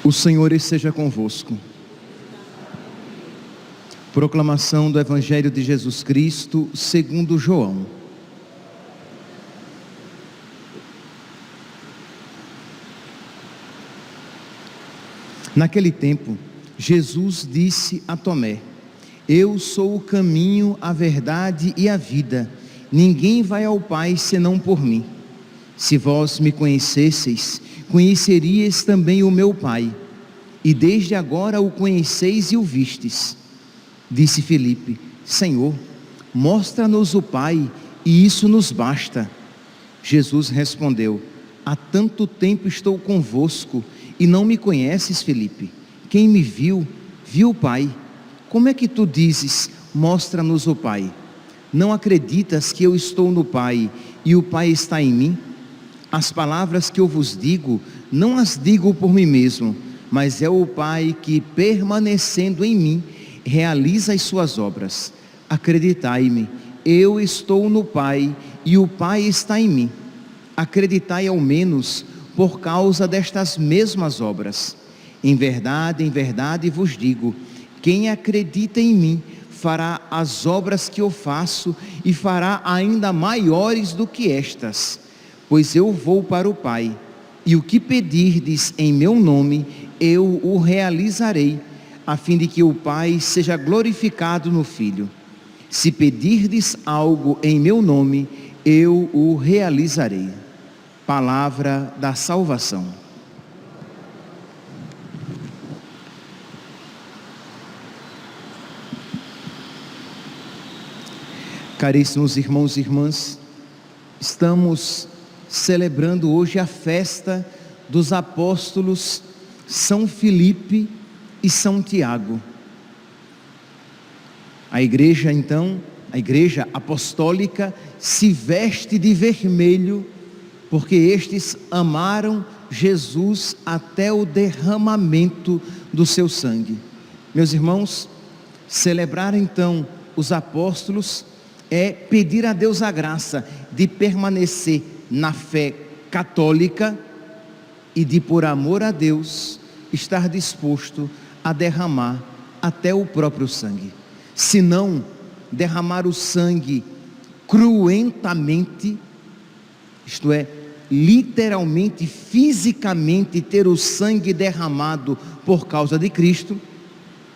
O Senhor esteja convosco. Proclamação do Evangelho de Jesus Cristo segundo João. Naquele tempo, Jesus disse a Tomé: Eu sou o caminho, a verdade e a vida. Ninguém vai ao Pai senão por mim. Se vós me conhecesseis, conheceríeis também o meu Pai, e desde agora o conheceis e o vistes. Disse Filipe: Senhor, mostra-nos o Pai, e isso nos basta. Jesus respondeu: Há tanto tempo estou convosco, e não me conheces, Filipe? Quem me viu, viu o Pai. Como é que tu dizes: mostra-nos o Pai? Não acreditas que eu estou no Pai, e o Pai está em mim? As palavras que eu vos digo, não as digo por mim mesmo, mas é o Pai que, permanecendo em mim, realiza as suas obras. Acreditai-me, eu estou no Pai, e o Pai está em mim. Acreditai ao menos por causa destas mesmas obras. Em verdade vos digo, quem acredita em mim, fará as obras que eu faço, e fará ainda maiores do que estas. Pois eu vou para o Pai, e o que pedirdes em meu nome, eu o realizarei, a fim de que o Pai seja glorificado no Filho. Se pedirdes algo em meu nome, eu o realizarei. Palavra da salvação. Caríssimos irmãos e irmãs, estamos celebrando hoje a festa dos apóstolos São Filipe e São Tiago. A igreja então, a igreja apostólica, se veste de vermelho, porque estes amaram Jesus até o derramamento do seu sangue. Meus irmãos, celebrar então os apóstolos é pedir a Deus a graça de permanecer na fé católica e de, por amor a Deus, estar disposto a derramar até o próprio sangue. Se não derramar o sangue cruentamente, isto é, literalmente, fisicamente ter o sangue derramado por causa de Cristo,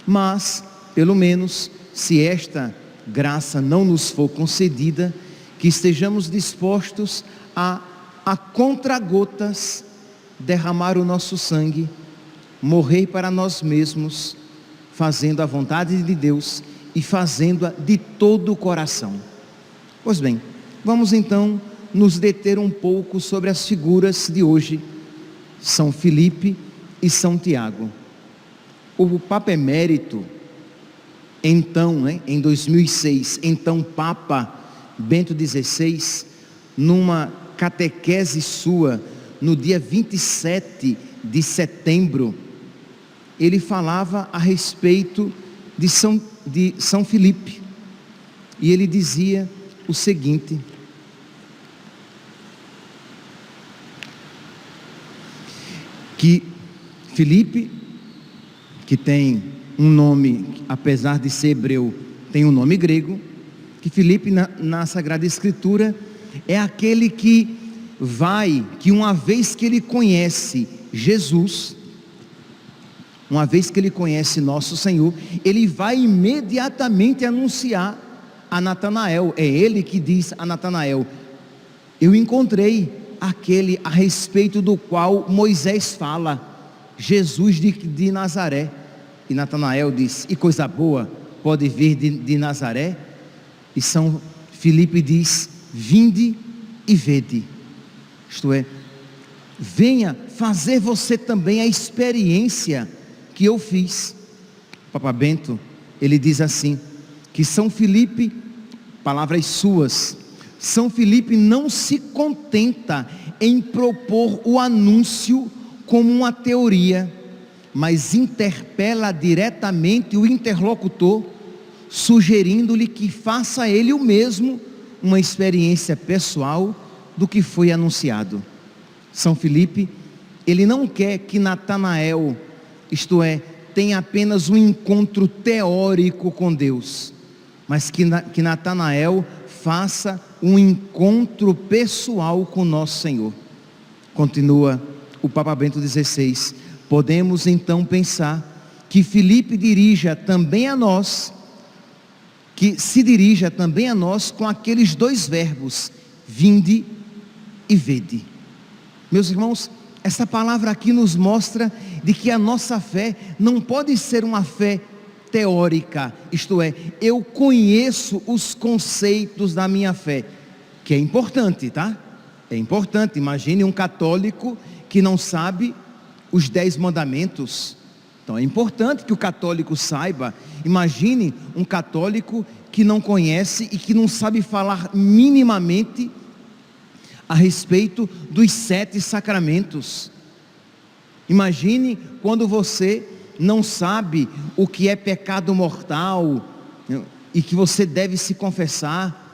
mas, pelo menos, se esta graça não nos for concedida, que estejamos dispostos a contra-gotas derramar o nosso sangue, morrer para nós mesmos, fazendo a vontade de Deus e fazendo-a de todo o coração. Pois bem, vamos então nos deter um pouco sobre as figuras de hoje, São Filipe e São Tiago. O Papa Emérito, então, em 2006, então Papa Bento XVI, numa catequese sua, no dia 27 de setembro, ele falava a respeito de São Filipe, e ele dizia o seguinte: que Filipe, que tem um nome, apesar de ser hebreu, tem um nome grego, que Filipe na Sagrada Escritura é aquele que uma vez que ele conhece Jesus, uma vez que ele conhece nosso Senhor, ele vai imediatamente anunciar a Natanael. É ele que diz a Natanael: eu encontrei aquele a respeito do qual Moisés fala, Jesus de Nazaré. E Natanael diz: e coisa boa pode vir de Nazaré? E São Filipe diz: vinde e vede. Isto é, venha fazer você também a experiência que eu fiz. Papa Bento, ele diz assim, que São Filipe, palavras suas, São Filipe não se contenta em propor o anúncio como uma teoria, mas interpela diretamente o interlocutor, sugerindo-lhe que faça ele o mesmo uma experiência pessoal do que foi anunciado. São Filipe, ele não quer que Natanael, isto é, tenha apenas um encontro teórico com Deus, mas que Natanael faça um encontro pessoal com nosso Senhor. Continua o Papa Bento XVI: podemos então pensar que Filipe dirija também a nós, que se dirija também a nós com aqueles dois verbos, vinde e vede. Meus irmãos, essa palavra aqui nos mostra de que a nossa fé não pode ser uma fé teórica, isto é, eu conheço os conceitos da minha fé, que é importante, tá? É importante. Imagine um católico que não sabe os 10 mandamentos. Então é importante que o católico saiba. Imagine um católico que não conhece e que não sabe falar minimamente a respeito dos 7 sacramentos. Imagine quando você não sabe o que é pecado mortal, né, e que você deve se confessar,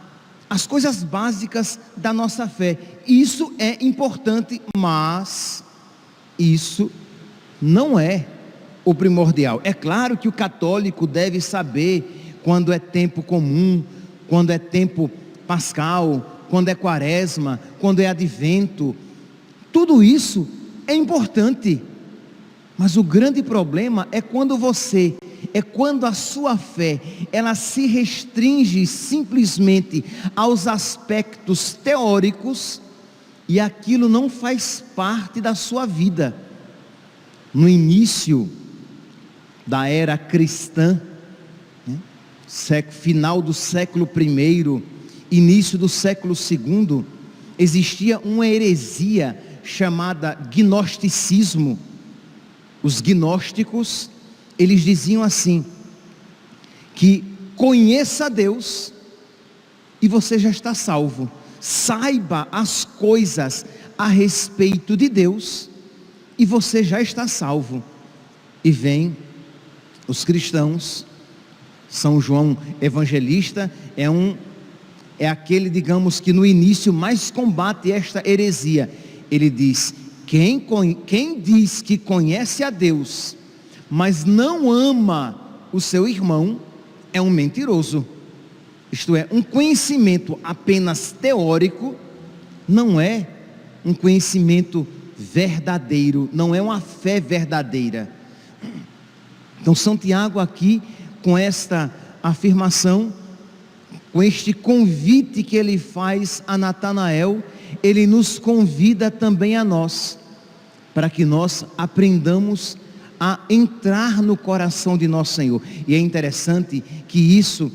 as coisas básicas da nossa fé. Isso é importante, mas isso não é o primordial. É claro que o católico deve saber quando é tempo comum, quando é tempo pascal, quando é quaresma, quando é advento. Tudo isso é importante, mas o grande problema é quando a sua fé, ela se restringe simplesmente aos aspectos teóricos e aquilo não faz parte da sua vida. No início da era cristã, né, final do século I, início do século II, existia uma heresia chamada gnosticismo. Os gnósticos, eles diziam assim, que conheça Deus e você já está salvo. Saiba as coisas a respeito de Deus e você já está salvo. E vem os cristãos. São João Evangelista é aquele, digamos, que no início mais combate esta heresia. Ele diz: quem diz que conhece a Deus, mas não ama o seu irmão, é um mentiroso. Isto é, um conhecimento apenas teórico não é um conhecimento verdadeiro, não é uma fé verdadeira. Então São Tiago aqui, com esta afirmação, com este convite que ele faz a Natanael, ele nos convida também a nós, para que nós aprendamos a entrar no coração de nosso Senhor. E é interessante que isso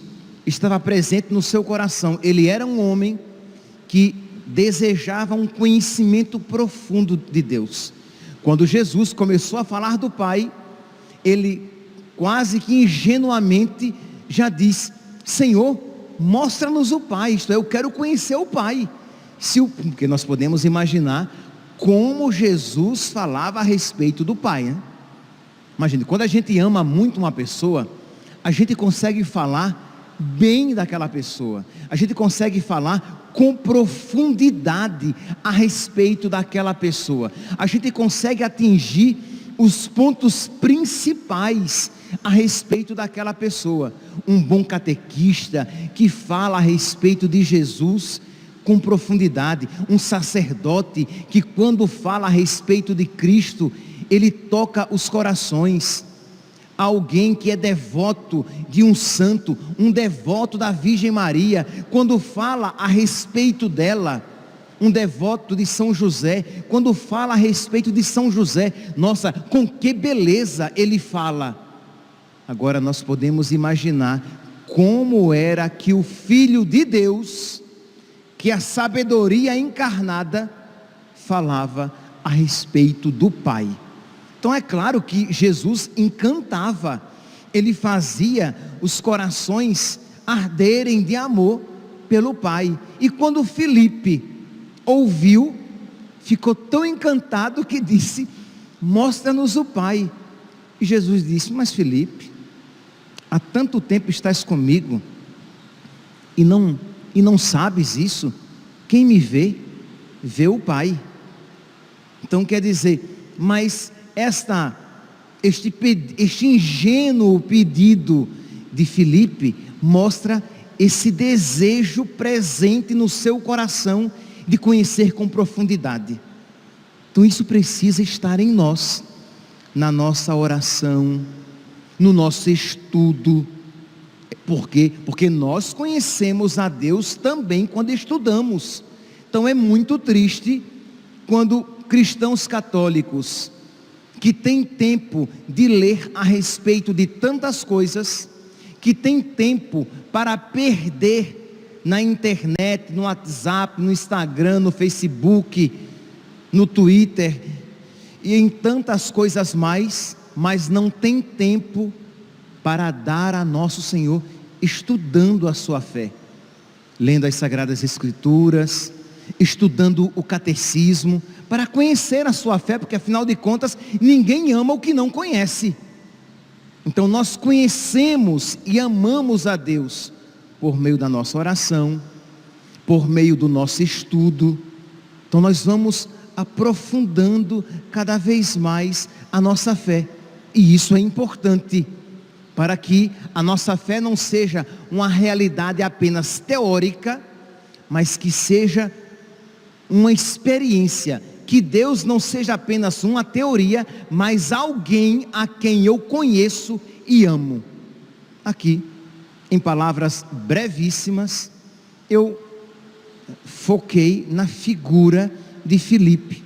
estava presente no seu coração. Ele era um homem que desejava um conhecimento profundo de Deus. Quando Jesus começou a falar do Pai, ele quase que ingenuamente já disse: Senhor, mostra-nos o Pai, isto é, eu quero conhecer o Pai. Porque nós podemos imaginar como Jesus falava a respeito do Pai, né? Imagine, quando a gente ama muito uma pessoa, a gente consegue falar bem daquela pessoa, a gente consegue falar com profundidade a respeito daquela pessoa, a gente consegue atingir os pontos principais a respeito daquela pessoa. Um bom catequista que fala a respeito de Jesus com profundidade, um sacerdote que quando fala a respeito de Cristo, ele toca os corações. Alguém que é devoto de um santo, um devoto da Virgem Maria, quando fala a respeito dela, um devoto de São José, quando fala a respeito de São José, nossa, com que beleza ele fala. Agora nós podemos imaginar como era que o Filho de Deus, que a sabedoria encarnada, falava a respeito do Pai. Então é claro que Jesus encantava, ele fazia os corações arderem de amor pelo Pai. E quando Filipe ouviu, ficou tão encantado que disse: mostra-nos o Pai. E Jesus disse: mas Filipe, há tanto tempo estás comigo e não sabes isso? Quem me vê, vê o Pai. Então quer dizer, mas este ingênuo pedido de Filipe mostra esse desejo presente no seu coração de conhecer com profundidade. Então isso precisa estar em nós, na nossa oração, no nosso estudo. Por quê? Porque nós conhecemos a Deus também quando estudamos. Então é muito triste quando cristãos católicos que têm tempo de ler a respeito de tantas coisas, que têm tempo para perder na internet, no WhatsApp, no Instagram, no Facebook, no Twitter e em tantas coisas mais, mas não tem tempo para dar a nosso Senhor, estudando a sua fé, lendo as Sagradas Escrituras, estudando o catecismo, para conhecer a sua fé, porque afinal de contas, ninguém ama o que não conhece. Então nós conhecemos e amamos a Deus por meio da nossa oração, por meio do nosso estudo. Então nós vamos aprofundando cada vez mais a nossa fé, e isso é importante, para que a nossa fé não seja uma realidade apenas teórica, mas que seja uma experiência, que Deus não seja apenas uma teoria, mas alguém a quem eu conheço e amo. Aqui, em palavras brevíssimas, eu foquei na figura de Filipe,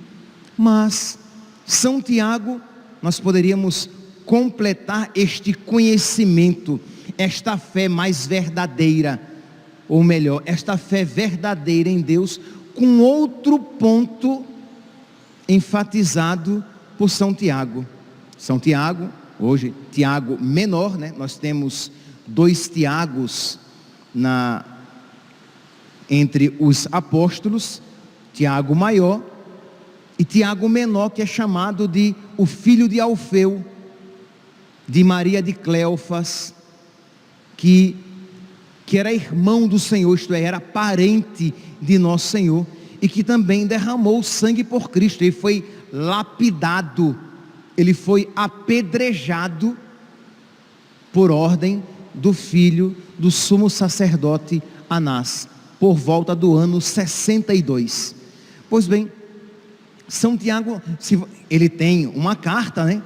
mas São Tiago, nós poderíamos completar este conhecimento, esta fé mais verdadeira, ou melhor, esta fé verdadeira em Deus, com outro ponto enfatizado por São Tiago. São Tiago, hoje Tiago menor, né? Nós temos 2 Tiagos entre os apóstolos, Tiago maior e Tiago menor, que é chamado de o filho de Alfeu, de Maria de Cleofas, que era irmão do Senhor, isto é, era parente de nosso Senhor, e que também derramou sangue por Cristo. Ele foi lapidado, ele foi apedrejado por ordem do filho do sumo sacerdote Anás, por volta do ano 62. Pois bem, São Tiago, ele tem uma carta, né?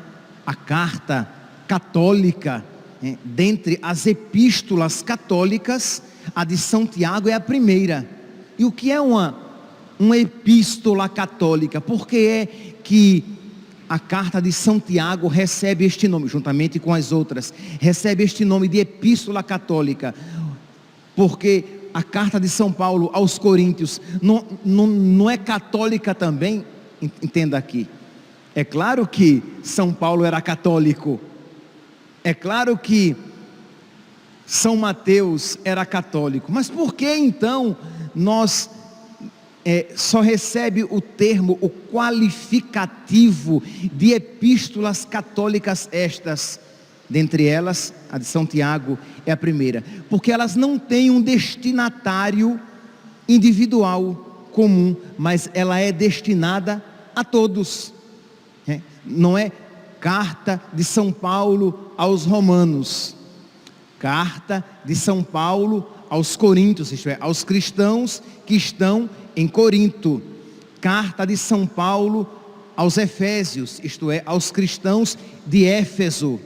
A carta católica, dentre as epístolas católicas, a de São Tiago é a primeira. E o que é uma epístola católica? Por que é que a carta de São Tiago recebe este nome, juntamente com as outras, recebe este nome de epístola católica? Porque a carta de São Paulo aos Coríntios não é católica também? Entenda aqui, é claro que São Paulo era católico, é claro que São Mateus era católico, mas por que então nós só recebe o termo, o qualificativo de epístolas católicas estas? Dentre elas, a de São Tiago é a primeira, porque elas não têm um destinatário individual comum, mas ela é destinada a todos. Não é carta de São Paulo aos romanos, carta de São Paulo aos coríntios, isto é, aos cristãos que estão em Corinto, carta de São Paulo aos efésios, isto é, aos cristãos de Éfeso.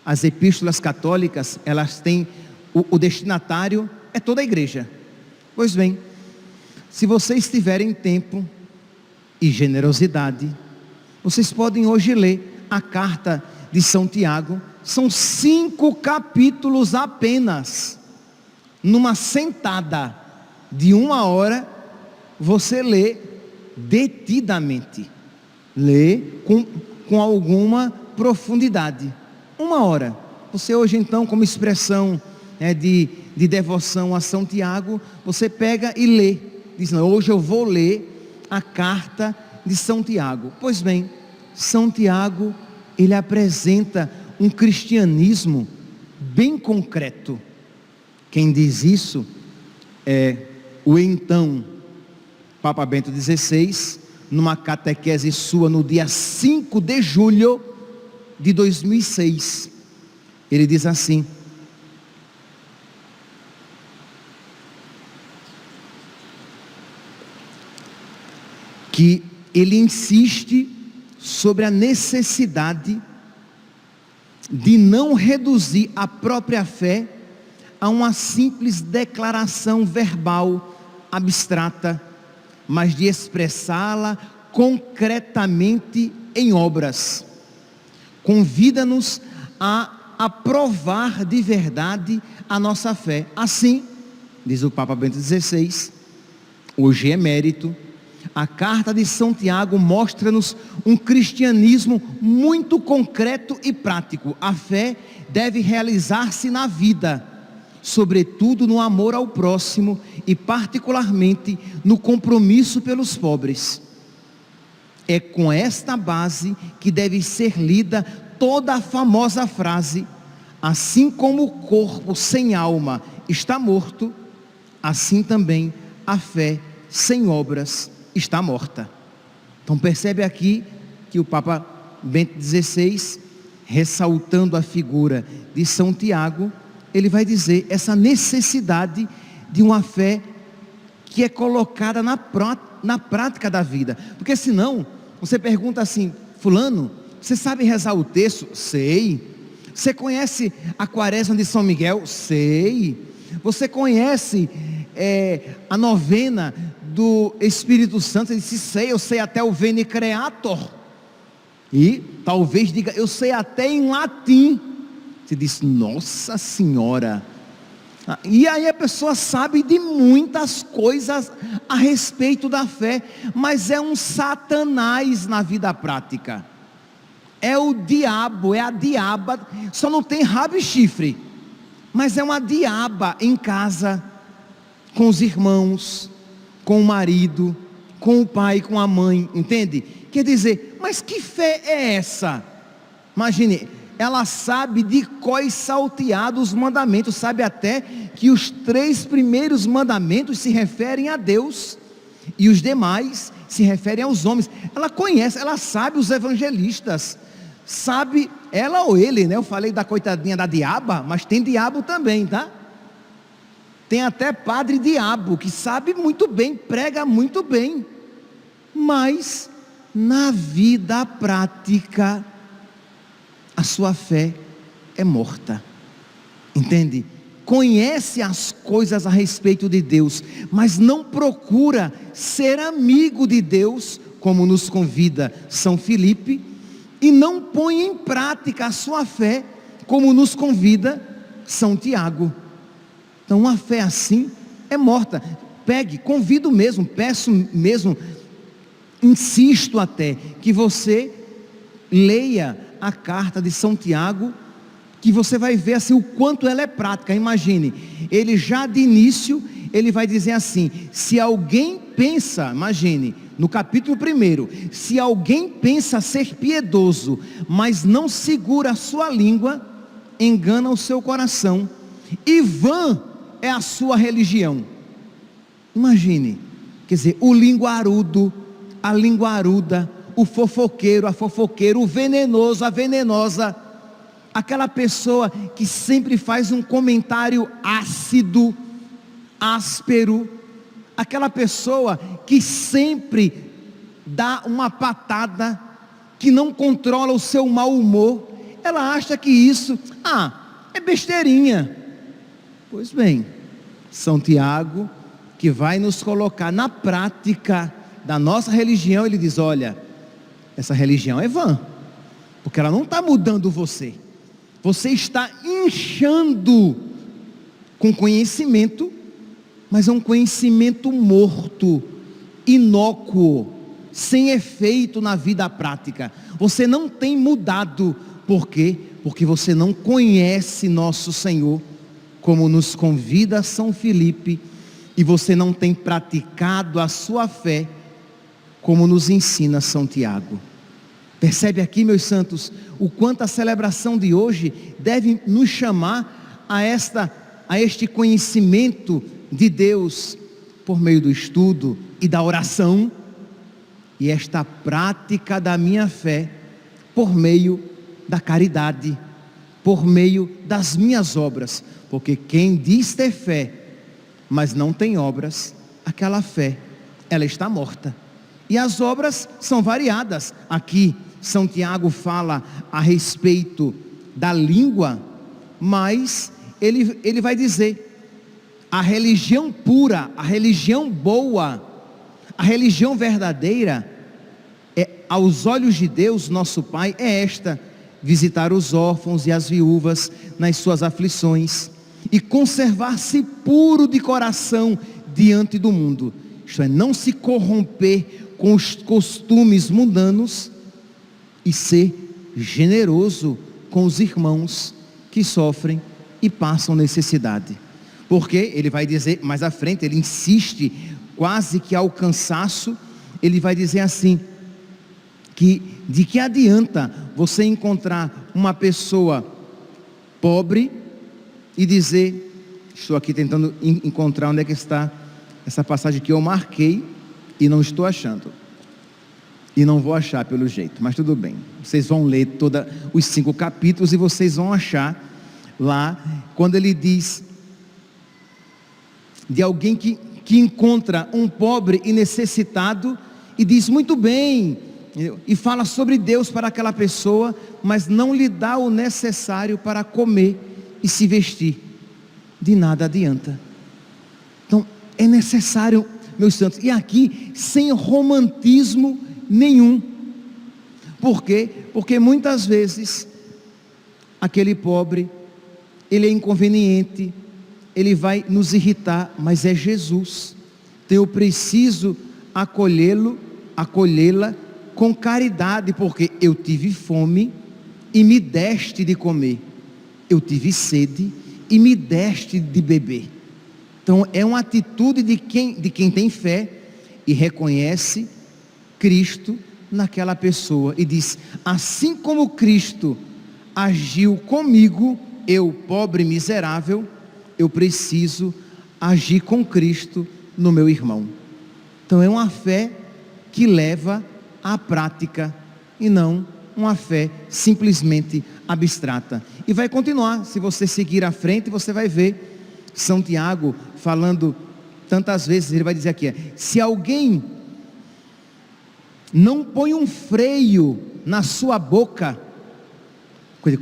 As epístolas católicas, elas têm o destinatário é toda a igreja. Pois bem, se vocês tiverem tempo e generosidade, vocês podem hoje ler a carta de São Tiago. São 5 capítulos apenas. Numa sentada de 1 hora, você lê detidamente, lê com alguma profundidade. 1 hora. Você hoje então, como expressão de devoção a São Tiago, você pega e lê. Diz: não, hoje eu vou ler a carta de São Tiago. Pois bem, São Tiago, ele apresenta um cristianismo bem concreto. Quem diz isso é o então Papa Bento XVI, numa catequese sua no dia 5 de julho de 2006. Ele diz assim: que ele insiste sobre a necessidade de não reduzir a própria fé a uma simples declaração verbal abstrata, mas de expressá-la concretamente em obras. Convida-nos a provar de verdade a nossa fé. Assim, diz o Papa Bento XVI, hoje emérito, a carta de São Tiago mostra-nos um cristianismo muito concreto e prático. A fé deve realizar-se na vida, sobretudo no amor ao próximo e particularmente no compromisso pelos pobres. É com esta base que deve ser lida toda a famosa frase: assim como o corpo sem alma está morto, assim também a fé sem obras está morta. Então percebe aqui que o Papa Bento XVI, ressaltando a figura de São Tiago, ele vai dizer essa necessidade de uma fé que é colocada na prática da vida. Porque senão, você pergunta assim: fulano, você sabe rezar o terço? Sei. Você conhece a quaresma de São Miguel? Sei. Você conhece a novena do Espírito Santo? Ele disse: sei, eu sei até o Veni Creator. E talvez diga: eu sei até em latim. Você diz: nossa senhora. E aí a pessoa sabe de muitas coisas a respeito da fé, mas é um satanás na vida prática. É o diabo, é a diaba, só não tem rabo e chifre, mas é uma diaba em casa, com os irmãos, com o marido, com o pai, com a mãe, entende? Quer dizer, mas que fé é essa? Imagine, ela sabe de cor e salteado os mandamentos, sabe até que os 3 primeiros mandamentos se referem a Deus, e os demais se referem aos homens. Ela conhece, ela sabe os evangelistas, sabe, ela ou ele, né? Eu falei da coitadinha da diaba, mas tem diabo também, tá? Tem até padre diabo, que sabe muito bem, prega muito bem, mas na vida prática, a sua fé é morta, entende? Conhece as coisas a respeito de Deus, mas não procura ser amigo de Deus, como nos convida São Filipe, e não põe em prática a sua fé, como nos convida São Tiago. Então uma fé assim é morta. Pegue, convido mesmo, peço mesmo, insisto até, que você leia a carta de São Tiago, que você vai ver assim o quanto ela é prática. Imagine, ele já de início, ele vai dizer assim: se alguém pensa, imagine, no capítulo 1, se alguém pensa ser piedoso, mas não segura a sua língua, engana o seu coração, e vã é a sua religião. Imagine, quer dizer, o linguarudo, a linguaruda, o fofoqueiro, a fofoqueira, o venenoso, a venenosa, aquela pessoa que sempre faz um comentário ácido, áspero, aquela pessoa que sempre dá uma patada, que não controla o seu mau humor, ela acha que isso, é besteirinha. Pois bem, São Tiago, que vai nos colocar na prática da nossa religião, ele diz: olha, essa religião é vã, porque ela não está mudando você, você está inchando com conhecimento, mas é um conhecimento morto, inócuo, sem efeito na vida prática. Você não tem mudado. Por quê? Porque você não conhece nosso Senhor, como nos convida São Filipe, e você não tem praticado a sua fé, como nos ensina São Tiago. Percebe aqui, meus santos, o quanto a celebração de hoje deve nos chamar a este conhecimento de Deus por meio do estudo e da oração, e esta prática da minha fé por meio da caridade, por meio das minhas obras, porque quem diz ter fé, mas não tem obras, aquela fé, ela está morta. E as obras são variadas. Aqui São Tiago fala a respeito da língua, mas ele vai dizer, a religião pura, a religião boa, a religião verdadeira, aos olhos de Deus, nosso Pai, é esta: visitar os órfãos e as viúvas nas suas aflições, e conservar-se puro de coração diante do mundo. Isto é, não se corromper com os costumes mundanos, e ser generoso com os irmãos que sofrem e passam necessidade. Porque ele vai dizer mais à frente, ele insiste quase que ao cansaço, ele vai dizer assim, que de que adianta você encontrar uma pessoa pobre e dizer, estou aqui tentando encontrar onde é que está essa passagem que eu marquei e não estou achando, e não vou achar pelo jeito, mas tudo bem, vocês vão ler todos os 5 capítulos e vocês vão achar lá, quando ele diz de alguém que encontra um pobre e necessitado e diz muito bem, e fala sobre Deus para aquela pessoa, mas não lhe dá o necessário para comer e se vestir, de nada adianta. Então é necessário, meus santos, e aqui sem romantismo nenhum. Por quê? Porque muitas vezes aquele pobre, ele é inconveniente, ele vai nos irritar, mas é Jesus. Então eu preciso acolhê-la com caridade, porque eu tive fome e me deste de comer, eu tive sede e me deste de beber. Então é uma atitude de quem tem fé e reconhece Cristo naquela pessoa e diz: assim como Cristo agiu comigo, eu pobre e miserável, eu preciso agir com Cristo no meu irmão. Então é uma fé que leva à prática e não uma fé simplesmente abstrata. E vai continuar, se você seguir à frente, você vai ver São Tiago falando tantas vezes, ele vai dizer aqui, se alguém não põe um freio na sua boca,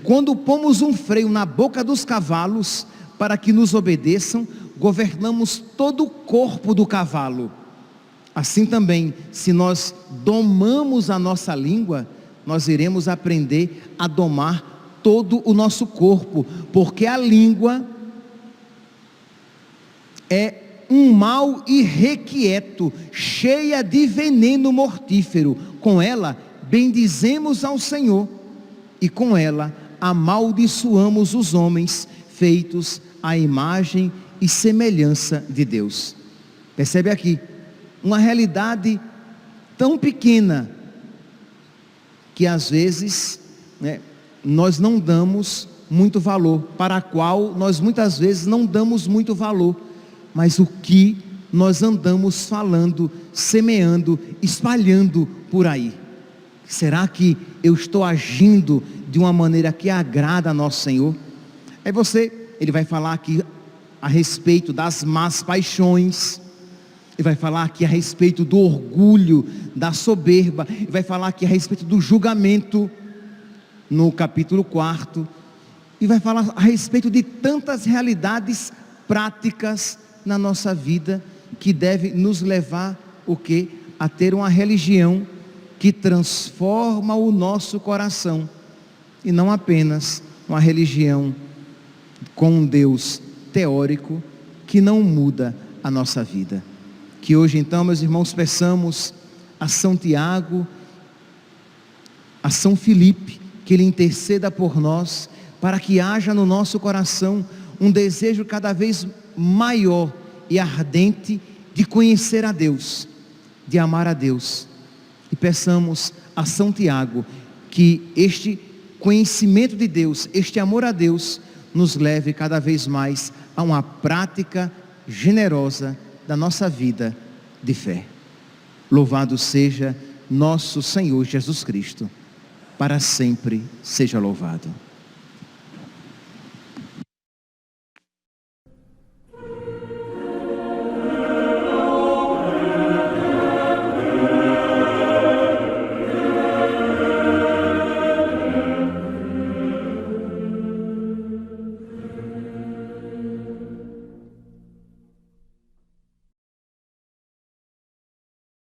quando pomos um freio na boca dos cavalos para que nos obedeçam, governamos todo o corpo do cavalo. Assim também, se nós domamos a nossa língua, nós iremos aprender a domar todo o nosso corpo, porque a língua é um mal irrequieto, cheia de veneno mortífero. Com ela bendizemos ao Senhor, e com ela amaldiçoamos os homens feitos à imagem e semelhança de Deus. Percebe aqui uma realidade tão pequena que às vezes nós não damos muito valor, para a qual nós muitas vezes não damos muito valor, mas o que nós andamos falando, semeando, espalhando por aí. Será que eu estou agindo de uma maneira que agrada a nosso Senhor? Ele vai falar aqui a respeito das más paixões, ele vai falar aqui a respeito do orgulho, da soberba, ele vai falar aqui a respeito do julgamento, no capítulo 4, e vai falar a respeito de tantas realidades práticas na nossa vida, que deve nos levar a ter uma religião que transforma o nosso coração, e não apenas uma religião com um Deus teórico que não muda a nossa vida. Que hoje então, meus irmãos, peçamos a São Tiago, a São Filipe, que ele interceda por nós, para que haja no nosso coração um desejo cada vez maior e ardente de conhecer a Deus, de amar a Deus. E peçamos a São Tiago que este conhecimento de Deus, este amor a Deus, nos leve cada vez mais a uma prática generosa da nossa vida de fé. Louvado seja nosso Senhor Jesus Cristo, para sempre seja louvado.